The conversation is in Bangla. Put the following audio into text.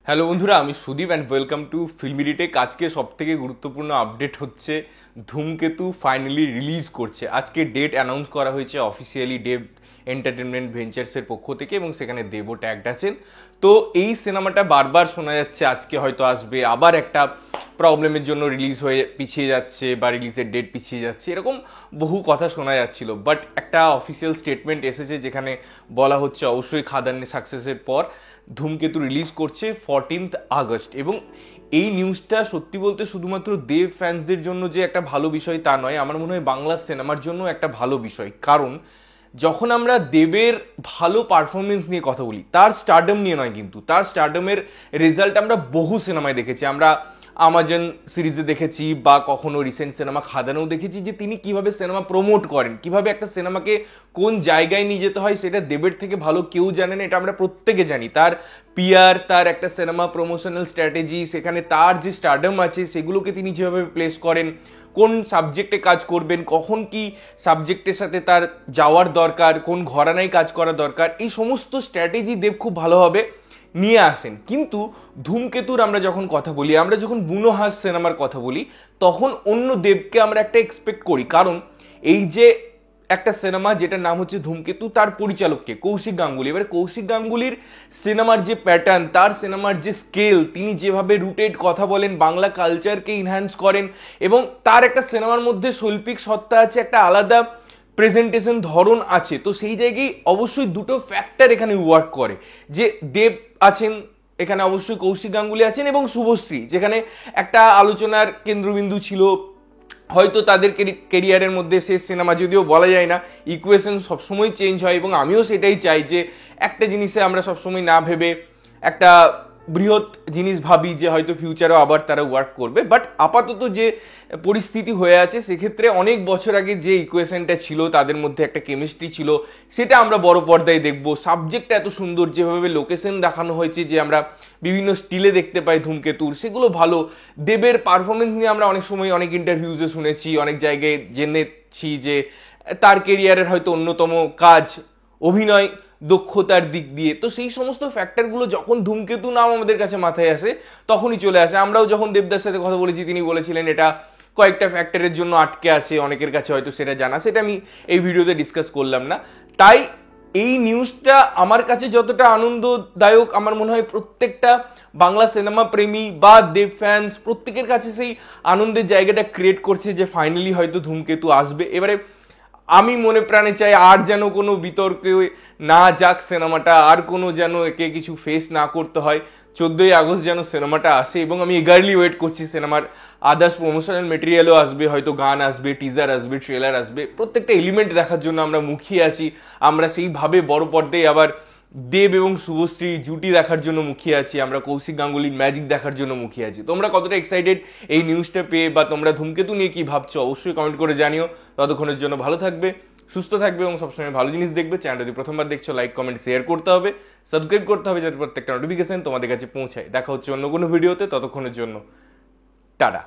হ্যালো বন্ধুরা, আমি Sudip and welcome to Filmy Tech. আজকে সব থেকে গুরুত্বপূর্ণ আপডেট হচ্ছে ধূমকেতু ফাইনালি রিলিজ করছে। আজকে ডেট অ্যানাউন্স করা হয়েছে অফিসিয়ালি দেব এন্টারটেনমেন্ট ভেঞ্চার্সের পক্ষ থেকে, এবং সেখানে দেবও ট্যাগড আছেন। তো এই সিনেমাটা বারবার শোনা যাচ্ছে আজকে হয়তো আসবে, আবার একটা প্রবলেমের জন্য রিলিজ হয়ে পিছিয়ে যাচ্ছে বা রিলিজের ডেট পিছিয়ে যাচ্ছে, এরকম বহু কথা শোনা যাচ্ছিল। বাট একটা অফিসিয়াল স্টেটমেন্ট এসেছে যেখানে বলা হচ্ছে অবশ্যই খাদানের সাকসেসের পর ধূমকেতু রিলিজ করছে 14 আগস্ট। এবং এই নিউজটা সত্যি বলতে শুধুমাত্র দেব ফ্যান্সদের জন্য যে একটা ভালো বিষয় তা নয়, আমার মনে হয় বাংলা সিনেমার জন্য একটা ভালো বিষয়। কারণ যখন আমরা দেবের ভালো পারফরমেন্স নিয়ে কথা বলি, তার স্টারডম নিয়ে নয়, কিন্তু তার স্টারডমের রেজাল্ট আমরা বহু সিনেমায় দেখেছি। আমরা আমাজন সিরিজে দেখেছি বা কখনো রিসেন্ট সিনেমা খাদানেও দেখেছি যে তিনি কিভাবে সিনেমা প্রমোট করেন, কিভাবে একটা সিনেমাকে কোন জায়গায় নিয়ে যেতে হয় সেটা দেবের থেকে ভালো কেউ জানে না, এটা আমরা প্রত্যেকে জানি। তার পিআর, তার একটা সিনেমা প্রমোশনাল স্ট্র্যাটেজি, সেখানে তার যে স্টারডম আছে সেগুলোকে তিনি যেভাবে প্লেস করেন, কোন সাবজেক্টে কাজ করবেন, কখন কি সাবজেক্টের সাথে তার যাওয়ার দরকার, কোন ঘরানায় কাজ করা দরকার, এই সমস্ত স্ট্র্যাটেজি দেব খুব ভালোভাবে নিয়ে আসেন। কিন্তু ধূমকেতুর আমরা যখন কথা বলি, আমরা যখন বুনো হাঁস সিনেমার কথা বলি, তখন অন্য দেবকে আমরা একটা এক্সপেক্ট করি। কারণ এই যে একটা সিনেমা যেটার নাম হচ্ছে ধূমকেতু, তার পরিচালককে কৌশিক গাঙ্গুলি। এবারে কৌশিক গাঙ্গুলির সিনেমার যে প্যাটার্ন, তার সিনেমার যে স্কেল, তিনি যেভাবে রুটেড কথা বলেন, বাংলা কালচারকে ইনহ্যান্স করেন, এবং তার একটা সিনেমার মধ্যে শৈল্পিক সত্তা আছে, একটা আলাদা প্রেজেন্টেশন ধরন আছে। তো সেই জায়গায় অবশ্যই দুটো ফ্যাক্টর এখানে ওয়ার্ক করে, যে দেব আছেন এখানে, অবশ্যই কৌশিক গাঙ্গুলি আছেন, এবং শুভশ্রী যেখানে একটা আলোচনার কেন্দ্রবিন্দু ছিল। হয়তো তাদের কেরিয়ারের মধ্যে শেষ সিনেমা, যদিও বলা যায় না, ইকুয়েশন সবসময় চেঞ্জ হয়, এবং আমিও সেটাই চাই যে একটা জিনিসে আমরা সবসময় না ভেবে একটা বৃহৎ জিনিস ভাবি যে হয়তো ফিউচারেও আবার তারা ওয়ার্ক করবে। বাট আপাতত যে পরিস্থিতি হয়ে আছে, সেক্ষেত্রে অনেক বছর আগে যে ইকুয়েশনটা ছিল, তাদের মধ্যে একটা কেমিস্ট্রি ছিল, সেটা আমরা বড় পর্দায় দেখবো। সাবজেক্টটা এত সুন্দর, যেভাবে লোকেশন দেখানো হয়েছে, যে আমরা বিভিন্ন স্টিলে দেখতে পাই ধূমকেতুর, সেগুলো ভালো। দেবের পারফরমেন্স নিয়ে আমরা অনেক সময় অনেক ইন্টারভিউজে শুনেছি, অনেক জায়গায় জেনেছি যে তার কেরিয়ারের হয়তো অন্যতম কাজ অভিনয় দক্ষতার দিক দিয়ে। তো সেই সমস্ত ফ্যাক্টরগুলো যখন ধূমকেতু নাম আমাদের কাছে মাথায় আসে, তখনই চলে আসে। আমরাও যখন দেবদার সাথে কথা বলেছি, তিনি বলেছিলেন এটা কয়েকটা ফ্যাক্টরের জন্য আটকে আছে, অনেকের কাছে হয়তো সেটা জানা, সেটা আমি এই ভিডিওতে ডিসকাস করলাম না। তাই এই নিউজটা আমার কাছে যতটা আনন্দদায়ক, আমার মনে হয় প্রত্যেকটা বাংলা সিনেমা প্রেমী বা দেব ফ্যান্স প্রত্যেকের কাছে সেই আনন্দের জায়গাটা ক্রিয়েট করছে যে ফাইনালি হয়তো ধূমকেতু আসবে। এবারে আমি মনে প্রাণে চাই আর যেন কোনো বিতর্কে না যাক সিনেমাটা, আর কোনো যেন একে কিছু ফেস না করতে হয়। 14ই আগস্ট যেন সিনেমাটা আসে, এবং আমি এগারলি ওয়েট করছি। সিনেমার আদার্স প্রমোশনাল মেটেরিয়ালও আসবে, হয়তো গান আসবে, টিজার আসবে, ট্রেলার আসবে, প্রত্যেকটা এলিমেন্ট দেখার জন্য আমরা মুখিয়ে আছি। আমরা সেইভাবে বড় পর্দায় আবার দেব এবং শুভশ্রী জুটি দেখার জন্য মুখিয়ে আছি, আমরা কৌশিক গাঙ্গুলির ম্যাজিক দেখার জন্য মুখিয়ে আছি। তোমরা কতটা এক্সাইটেড এই নিউজটা পেয়ে, বা তোমরা ধূমকেতু নিয়ে কি ভাবছো, অবশ্যই কমেন্ট করে জানিও। ততক্ষণের জন্য ভালো থাকবে, সুস্থ থাকবে, এবং সবসময় ভালো জিনিস দেখবে। চ্যানেলটা যদি প্রথমবার দেখছো, লাইক কমেন্ট শেয়ার করতে হবে, সাবস্ক্রাইব করতে হবে, যাতে প্রত্যেকটা নোটিফিকেশন তোমাদের কাছে পৌঁছায়। দেখা হচ্ছে অন্য কোনো ভিডিওতে, ততক্ষণের জন্য টাটা।